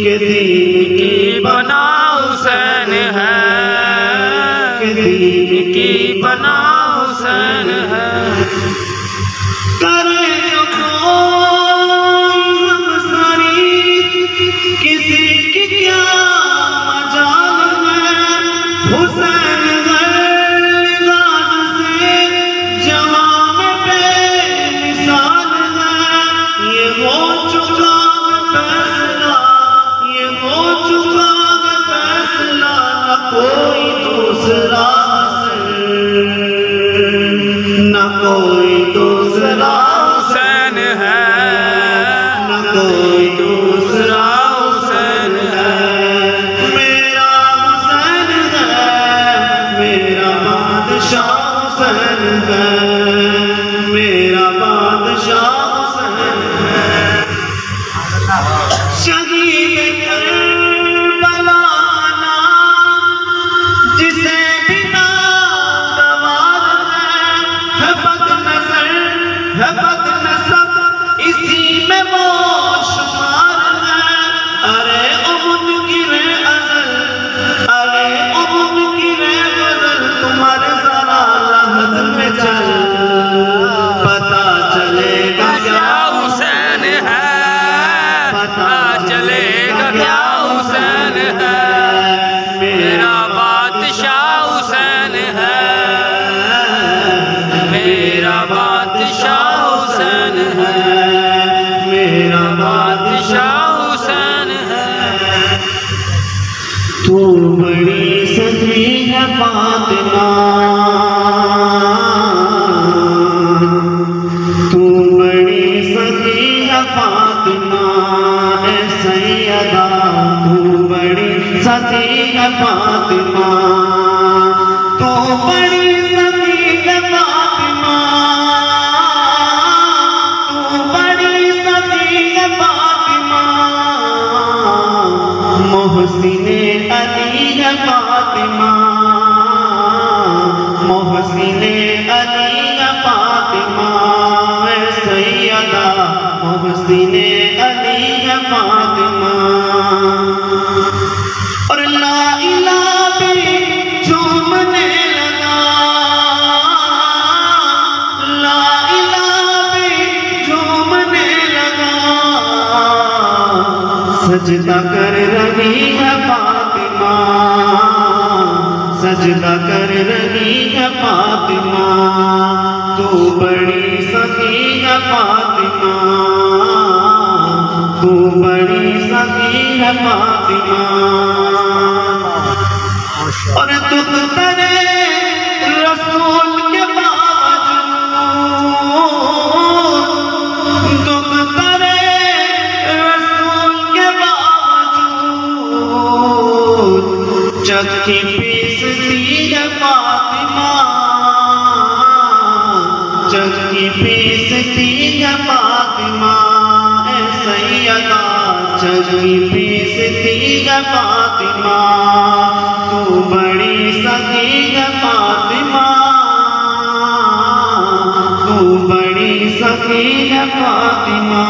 के दीन की बना हुसैन है, के दीन की बना हुसैन है। करे जो हम सारी किसी की क्या मजाल है, हुसैन गर्दाज से जवान बेमिसाल है। ये हो चुका फैसला, ये हो चुका फैसला, न कोई दूसरा न कोई दूसरा हुसैन है, न कोई दूसरा हुसैन है। मेरा हुसैन है, मेरा बादशाह हुसैन है, मेरा बादशाह हुसैन है। शहीद करबला का जिसे बिना गवार है बदनज़र, है बदनसब, इसी में वो शुमार है। अरे उनकी अज़ल, अरे उनकी गज़ल, तुम्हारे ज़रा लहद में चल, पता चलेगा क्या हुसैन है, पता चलेगा क्या हुसैन है। मेरा बादशाह हुसैन है, मेरा बादशाह हुसैन है, मेरा बादशाह हुसैन है। तू बड़ी सजी है फातिमा, तू बड़ी सजी है फातिमा ए सैयदा, तू बड़ी सजी है फातिमा, तू बड़ी सजी है फातिमा, तू बड़ी सजी है फातिमा। मोहसिने अली है फातिमा, मोहसिने अली है फातिमा ए सैयदा, मोहसिने अली है फातिमा। और ला इलाहा भी झूमने लगा, ला इलाहा भी झूमने लगा। सजदा कर रही है फातिमा, सजदा कर रही है फातिमा, तू बड़ी सखी है फातिमा, तू बड़ी सखी है फातिमा। और दुख करे रसूल के बावजूद, दुख करे रसूल के बावजूद, चक्की पीसती है फातिमा, चक्की पीसती है फातिमा ए सैयदा, चक्की पीसती है फातिमा। तू बड़ी सखी है फातिमा, तू बड़ी सखी है फातिमा।